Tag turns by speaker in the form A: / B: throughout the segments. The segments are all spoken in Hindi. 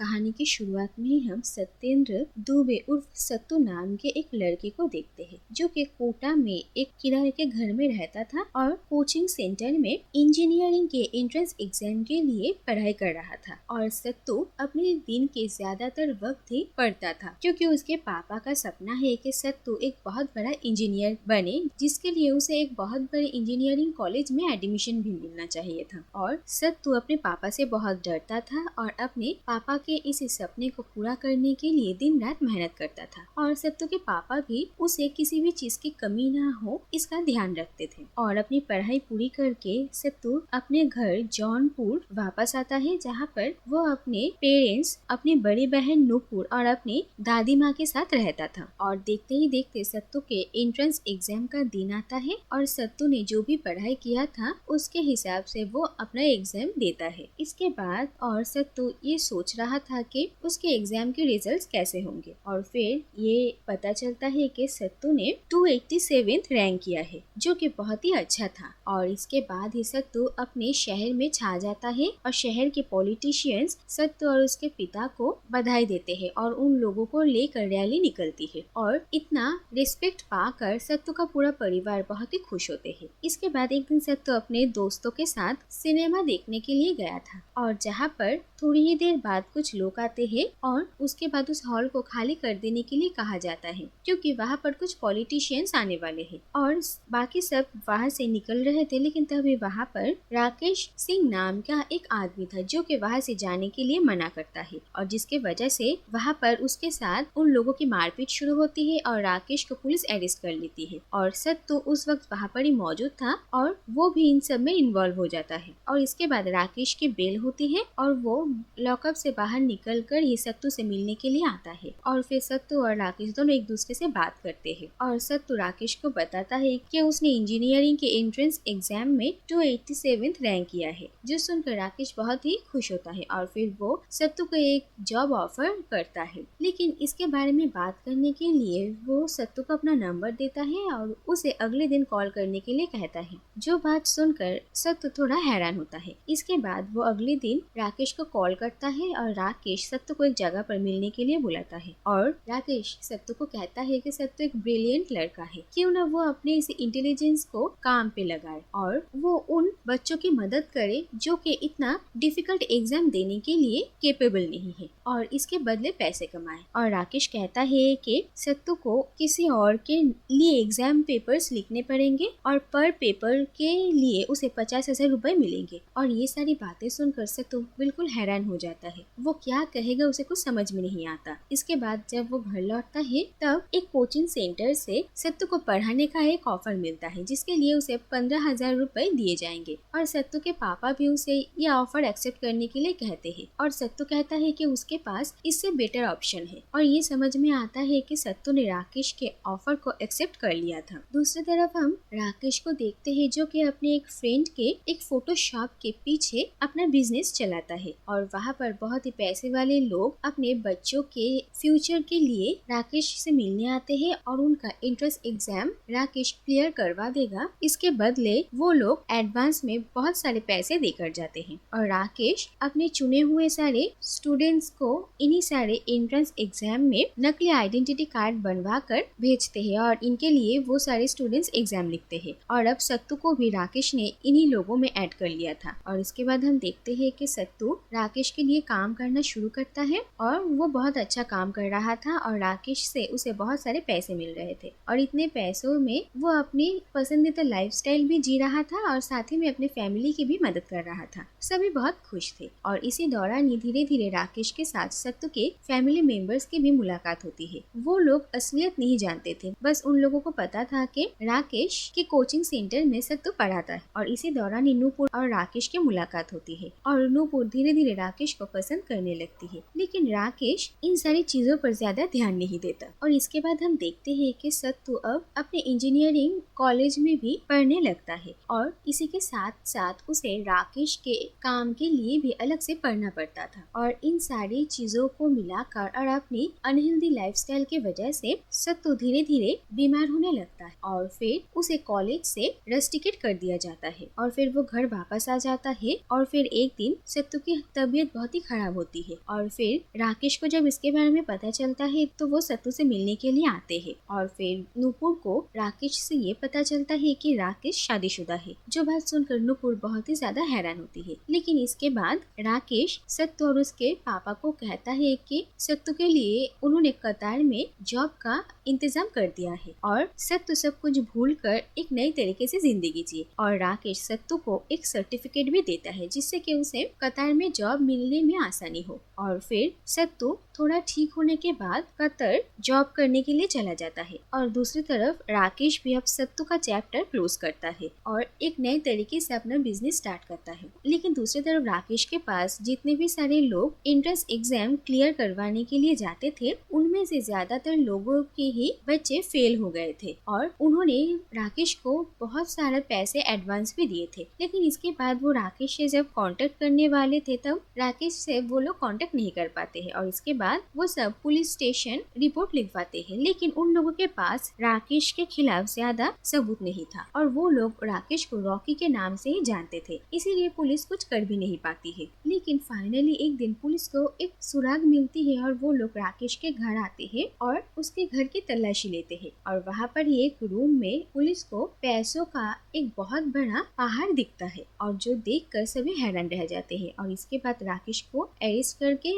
A: कहानी की शुरुआत में ही हम सत्येंद्र दुबे उर्फ सत्तू नाम के एक लड़के को देखते हैं, जो कि कोटा में एक किराए के घर में रहता था और कोचिंग सेंटर में इंजीनियरिंग के एंट्रेंस एग्जाम के लिए पढ़ाई कर रहा था। और सत्तू अपने दिन के ज्यादातर वक्त ही पढ़ता था, क्योंकि उसके पापा का सपना है कि सत्तू एक बहुत बड़ा इंजीनियर बने, जिसके लिए उसे एक बहुत बड़े इंजीनियरिंग कॉलेज में एडमिशन भी मिलना चाहिए था। और सत्तू अपने पापा से बहुत डरता था और अपने पापा के इस सपने को पूरा करने के लिए दिन रात मेहनत करता था। और सत्तू के पापा भी उसे किसी भी चीज की कमी ना हो इसका ध्यान रखते थे। और अपनी पढ़ाई पूरी करके सत्तू अपने घर जौनपुर वापस आता है, जहाँ पर वो अपने पेरेंट्स, अपनी बड़ी बहन नूपुर और अपनी दादी माँ के साथ रहता था। और देखते ही देखते सत्तू के एंट्रेंस एग्जाम का दिन आता है और सत्तू ने जो भी पढ़ाई किया था उसके हिसाब से वो अपना एग्जाम देता है। इसके बाद और सत्तू ये सोच रहा था कि उसके एग्जाम के रिजल्ट्स कैसे होंगे। और फिर ये पता चलता है कि सत्तू ने 287 रैंक किया है, जो कि बहुत ही अच्छा था। और इसके बाद ही सत्तू अपने शहर में छा जाता है और शहर के पॉलिटिशियंस सत्तू और उसके पिता को बधाई देते हैं और उन लोगों को लेकर रैली निकलती है। और इतना रिस्पेक्ट पाकर सत्तू का पूरा परिवार बहुत ही खुश होते हैं। इसके बाद एक दिन सत्तू अपने दोस्तों के साथ सिनेमा देखने के लिए गया था, और जहाँ पर थोड़ी ही देर बाद कुछ लोग आते हैं और उसके बाद उस हॉल को खाली कर देने के लिए कहा जाता है, क्योंकि वहाँ पर कुछ पॉलिटिशियंस आने वाले हैं। और बाकी सब वहाँ से निकल रहे थे, लेकिन तभी वहाँ पर राकेश सिंह नाम का एक आदमी था, जो कि वहाँ से जाने के लिए मना करता है। और जिसके वजह से वहाँ पर उसके साथ उन लोगों की मारपीट शुरू होती है और राकेश को पुलिस अरेस्ट कर लेती है। और सत्तू उस वक्त वहाँ पर ही मौजूद था और वो भी इन सब में इन्वॉल्व हो जाता है। और इसके बाद राकेश की बेल होती है और वो लॉकअप से बाहर निकलकर ये सत्तू से मिलने के लिए आता है। और फिर सत्तू और राकेश दोनों एक दूसरे से बात करते हैं। और सत्तू राकेश को बताता है कि उसने इंजीनियरिंग के एंट्रेंस एग्जाम में 287 रैंक किया है, जो सुनकर राकेश बहुत ही खुश होता है। और फिर वो सत्तू को एक जॉब ऑफर करता है, लेकिन इसके बारे में बात करने के लिए वो सत्तू को अपना नंबर देता है और उसे अगले दिन कॉल करने के लिए कहता है। जो बात सुनकर सत्तू थोड़ा हैरान होता है। इसके बाद वो अगले दिन राकेश को कॉल करता है और राकेश सत्तू को एक जगह पर मिलने के लिए बुलाता है। और राकेश सत्तू को कहता है कि सत्तू एक ब्रिलियंट लड़का है, क्यों ना वो अपने इस इंटेलिजेंस को काम पे लगाए और वो उन बच्चों की मदद करे जो कि इतना डिफिकल्ट एग्जाम देने के लिए केपेबल नहीं है, और इसके बदले पैसे कमाए। और राकेश कहता है कि सत्तू को किसी और के लिए एग्जाम पेपर्स लिखने पड़ेंगे और पर पेपर के लिए उसे 50,000 रुपए मिलेंगे। और ये सारी बातें सुनकर सत्तू बिल्कुल हैरान हो जाता है। वो क्या कहेगा उसे कुछ समझ में नहीं आता। इसके बाद जब वो घर लौटता है तब एक कोचिंग सेंटर से सत्तू को पढ़ाने का एक ऑफर मिलता है, जिसके लिए उसे 15,000 रुपए दिए जाएंगे। और सत्तू के पापा भी उसे ये ऑफर एक्सेप्ट करने के लिए कहते हैं। और सत्तू कहता है कि उसके पास इससे बेटर ऑप्शन है। और ये समझ में आता है कि सत्तू ने राकेश के ऑफर को एक्सेप्ट कर लिया था। दूसरी तरफ हम राकेश को देखते हैं, जो कि अपने एक फ्रेंड के एक फोटो शॉप के पीछे अपना बिजनेस चलाता है। और वहाँ पर बहुत ही पैसे वाले लोग अपने बच्चों के फ्यूचर के लिए राकेश से मिलने आते हैं और उनका एंट्रेंस एग्जाम राकेश क्लियर करवा देगा। इसके बदले वो लोग एडवांस में बहुत सारे पैसे देकर जाते हैं। और राकेश अपने चुने हुए सारे स्टूडेंट्स को इन्हीं सारे एंट्रेंस एग्जाम में नकली आइडेंटिटी कार्ड बनवा कर भेजते हैं और इनके लिए वो सारे स्टूडेंट्स एग्जाम लिखते हैं। और अब सत्तू को भी राकेश ने इन्हीं लोगों में ऐड कर लिया था। और इसके बाद हम देखते हैं कि सत्तू राकेश के लिए काम करना शुरू करता है और वो बहुत अच्छा काम कर रहा था और राकेश से उसे बहुत सारे पैसे मिल रहे थे। और इतने पैसों में वो अपनी पसंदीदा लाइफस्टाइल भी जी रहा था और साथ ही में अपने फैमिली की भी मदद कर रहा था। सभी बहुत खुश थे। और इसी दौरान ही धीरे धीरे राकेश के साथ सत्तू के फैमिली मेंबर्स की भी मुलाकात होती है। वो लोग असलियत नहीं जानते थे, बस उन लोगों को पता था कि राकेश के कोचिंग सेंटर में सत्तू पढ़ाता है। और इसी दौरान ही नूपुर और राकेश की मुलाकात होती है और नूपुर धीरे धीरे राकेश को पसंद करने लगती है। लेकिन राकेश इन सारी चीजों पर ज्यादा ध्यान नहीं देता। और इसके बाद हम देखते हैं कि सत्तू अब अपने इंजीनियरिंग कॉलेज में भी पढ़ने लगता है और इसी के साथ साथ उसे राकेश के काम के लिए भी अलग से पढ़ना पड़ता था। और इन सारी चीजों को मिलाकर और अपनी अनहेल्दी लाइफस्टाइल की वजह से सत्तू धीरे धीरे बीमार होने लगता है और फिर उसे कॉलेज से रस्टिकेट कर दिया जाता है। और फिर वो घर वापस आ जाता है और फिर एक दिन सत्तू की तबीयत बहुत ही खराब होती होती है। और फिर राकेश को जब इसके बारे में पता चलता है तो वो सत्तू से मिलने के लिए आते हैं। और फिर नुपुर को राकेश से ये पता चलता है कि राकेश शादीशुदा है। जो बात सुनकर नुपुर बहुत ही ज्यादा हैरान होती है। लेकिन इसके बाद राकेश सत्तू और उसके पापा को कहता है कि सत्तू के लिए उन्होंने कतार में जॉब का इंतजाम कर दिया है और सत्तू सब कुछ भूलकर एक नई तरीके से जिंदगी जिए। और राकेश सत्तू को एक सर्टिफिकेट भी देता है जिससे कि उसे कतार में जॉब मिलने में आसानी हो। और फिर सत्तू थोड़ा ठीक होने के बाद कतर जॉब करने के लिए चला जाता है। और दूसरी तरफ राकेश भी अब सत्तू का चैप्टर क्लोज करता है और एक नए तरीके से अपना बिजनेस स्टार्ट करता है। लेकिन दूसरी तरफ राकेश के पास जितने भी सारे लोग एंट्रेंस एग्जाम क्लियर करवाने के लिए जाते थे उनमें से ज्यादातर लोगों के ही बच्चे फेल हो गए थे और उन्होंने राकेश को बहुत सारे पैसे एडवांस भी दिए थे। लेकिन इसके बाद वो राकेश से जब कांटेक्ट करने वाले थे तब राकेश से वो लोग कांटेक्ट नहीं कर पाते हैं और इसके बाद वो सब पुलिस स्टेशन रिपोर्ट लिखवाते हैं। लेकिन उन लोगों के पास राकेश के खिलाफ ज्यादा सबूत नहीं था और वो लोग राकेश को रॉकी के नाम से ही जानते थे, इसीलिए पुलिस कुछ कर भी नहीं पाती है। लेकिन फाइनली एक दिन पुलिस को एक सुराग मिलती है और वो लोग राकेश के घर आते हैं और उसके घर की तलाशी लेते हैं। और वहाँ पर ही एक रूम में पुलिस को पैसों का एक बहुत बड़ा पहाड़ दिखता है और जो देखकर सभी हैरान रह जाते हैं। और इसके बाद राकेश को अरेस्ट करके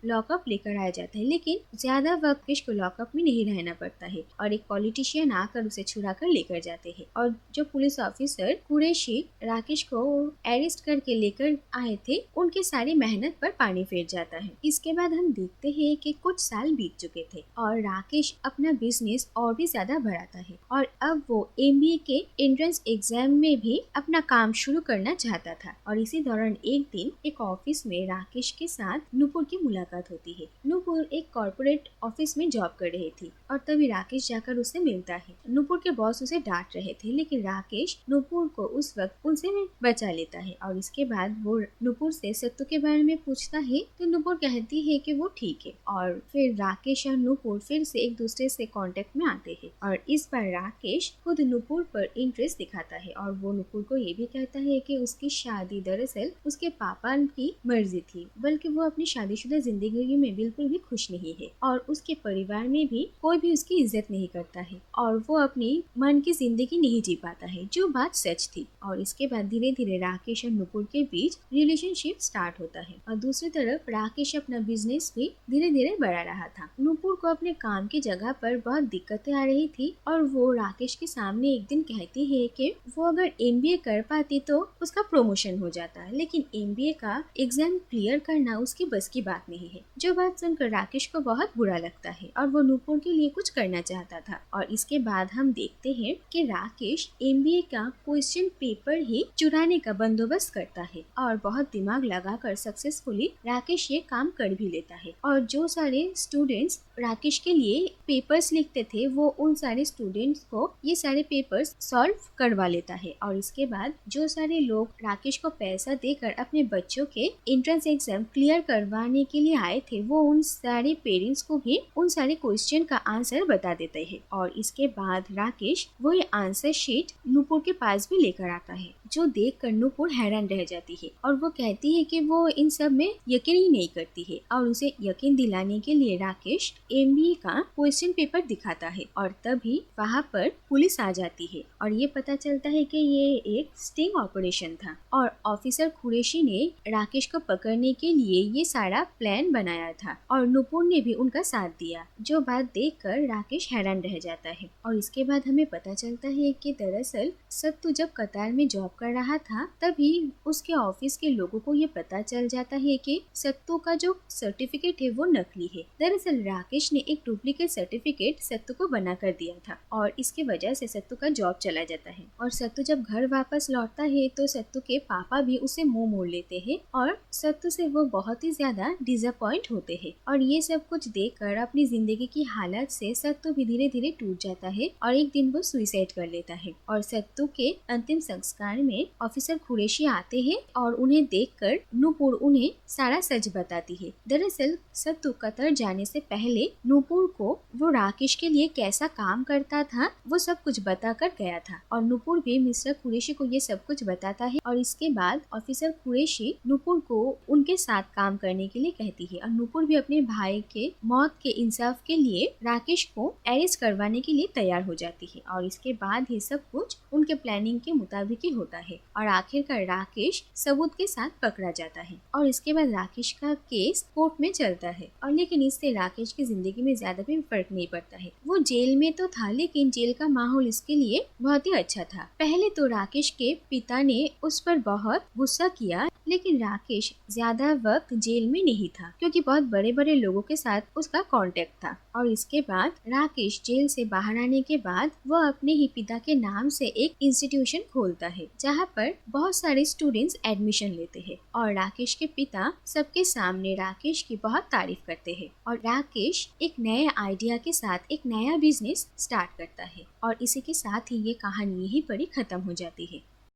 A: लॉकअप लेकर आया जाता है। लेकिन ज्यादा वक्त राकेश को लॉकअप में नहीं रहना पड़ता है और एक पॉलिटिशियन आकर उसे छुड़ा कर लेकर जाते हैं। और जो पुलिस ऑफिसर कुरैशी राकेश को अरेस्ट करके लेकर आए थे उनके सारी मेहनत पर पानी फेर जाता है। इसके बाद हम देखते हैं कि कुछ साल बीत चुके थे और राकेश अपना बिजनेस और भी ज्यादा बढ़ाता है और अब वो MBA के एंट्रेंस एग्जाम में भी अपना काम शुरू करना चाहता था। और इसी दौरान एक दिन एक ऑफिस में राकेश के साथ नुपुर की मुलाकात होती है। नुपुर एक कॉर्पोरेट ऑफिस में जॉब कर रही थी और तभी राकेश जाकर उससे मिलता है। नुपुर के बॉस उसे डांट रहे थे लेकिन राकेश नुपुर को उस वक्त उनसे बचा लेता है। और इसके बाद वो नुपुर से सत्तू के बारे में पूछता है तो नुपुर कहती है कि वो ठीक है। और फिर राकेश और नुपुर फिर से एक दूसरे से कांटेक्ट में आते हैं और इस बार राकेश खुद नुपुर पर इंटरेस्ट दिखाता है और वो नुपुर को ये भी कहता है कि उसकी शादी दरअसल उसके पापा की मर्जी थी, बल्कि वो अपनी शादीशुदा जिंदगी में बिल्कुल भी खुश नहीं है और उसके परिवार में भी कोई भी उसकी इज्जत नहीं करता है और वो अपनी मन की जिंदगी नहीं जी पाता है, जो बात सच थी। और इसके बाद धीरे धीरे राकेश और नुपुर के बीच रिलेशनशिप स्टार्ट होता है और दूसरी तरफ राकेश अपना बिजनेस भी धीरे धीरे बढ़ा रहा था। नुपुर को अपने काम की जगह पर बहुत दिक्कतें आ रही थी और वो राकेश के सामने एक दिन कहती है कि वो अगर MBA कर पाती तो उसका प्रमोशन हो जाता है, लेकिन MBA का एग्जाम क्लियर करना उसकी बस की बात नहीं है। जो बात सुनकर राकेश को बहुत बुरा लगता है और वो नुपुर के लिए कुछ करना चाहता था। और इसके बाद हम देखते हैं कि राकेश MBA का क्वेश्चन पेपर ही चुराने का बंदोबस्त करता है और बहुत दिमाग लगाकर सक्सेसफुली राकेश ये काम कर भी लेता है। और जो सारे स्टूडेंट्स राकेश के लिए पेपर्स लिखते थे वो उन सारे स्टूडेंट्स को ये सारे पेपर्स सॉल्व करवा लेता है। और इसके बाद जो सारे लोग राकेश को पैसा देकर अपने बच्चों के एंट्रेंस एग्जाम क्लियर करवाने के लिए आए थे वो उन सारे पेरेंट्स को भी उन सारे क्वेश्चन का आंसर बता देते हैं। और इसके बाद राकेश वो ये आंसर शीट नुपुर के पास भी लेकर आता है, जो देखकर नुपुर हैरान रह जाती है और वो कहती है कि वो इन सब में यकीन ही नहीं करती है। और उसे यकीन दिलाने के लिए राकेश MBA का क्वेश्चन पेपर दिखाता है और तभी वहाँ पर पुलिस आ जाती है और ये पता चलता है कि ये एक स्टिंग ऑपरेशन था और ऑफिसर कुरैशी ने राकेश को पकड़ने के लिए ये सारा प्लान बनाया था और नुपुर ने भी उनका साथ दिया, जो बात देखकर राकेश हैरान रह जाता है। और इसके बाद हमें पता चलता है कि दरअसल सत्तू जब कतार में जॉब कर रहा था तभी उसके ऑफिस के लोगों को ये पता चल जाता है कि सत्तू का जो सर्टिफिकेट है वो नकली है। दरअसल राकेश ने एक डुप्लीकेट सर्टिफिकेट सत्तू को बना कर दिया था और इसके वजह से सत्तू का जॉब चला जाता है। और सत्तू जब घर वापस लौटता है तो सत्तू के पापा भी उसे मुंह मोड़ लेते हैं और सत्तू से वो बहुत ही ज्यादा डिसअपॉइंट होते हैं। और ये सब कुछ देखकर अपनी जिंदगी की हालत से सत्तू भी धीरे धीरे टूट जाता है और एक दिन वो सुसाइड कर लेता है। और सत्तू के अंतिम संस्कार में ऑफिसर कुरैशी आते हैं और उन्हें देखकर नूपुर उन्हें सारा सच बताती है। दरअसल सत्तू कतर जाने से पहले नूपुर को वो राकेश के लिए कैसा काम करता था वो सब कुछ बताकर गया था और नूपुर भी मिस्टर कुरैशी को ये सब कुछ बताता है। और इसके बाद ऑफिसर कुरैशी नूपुर को उनके साथ काम करने के लिए कहती है और नूपुर भी अपने भाई के मौत के इंसाफ के लिए राकेश को अरेस्ट करवाने के लिए तैयार हो जाती है। और इसके बाद ये सब कुछ उनके प्लानिंग के मुताबिक ही होता है और आखिरकार राकेश सबूत के साथ पकड़ा जाता है और इसके बाद राकेश का केस कोर्ट में चलता है। और लेकिन इससे राकेश की जिंदगी में ज्यादा भी फर्क नहीं पड़ता है। वो जेल में तो था लेकिन जेल का माहौल इसके लिए बहुत ही अच्छा था। पहले तो राकेश के पिता ने उस पर बहुत गुस्सा किया लेकिन राकेश ज्यादा वक्त जेल में नहीं था क्योंकि बहुत बड़े बड़े लोगों के साथ उसका कांटेक्ट था। और इसके बाद राकेश जेल से बाहर आने के बाद वह अपने ही पिता के नाम से एक इंस्टीट्यूशन खोलता है जहाँ पर बहुत सारे स्टूडेंट्स एडमिशन लेते हैं और राकेश के पिता सबके सामने राकेश की बहुत तारीफ करते हैं और राकेश एक नए आइडिया के साथ एक नया बिजनेस स्टार्ट करता है और इसी के साथ ही ये कहानी यहीं पर ही खत्म हो जाती है।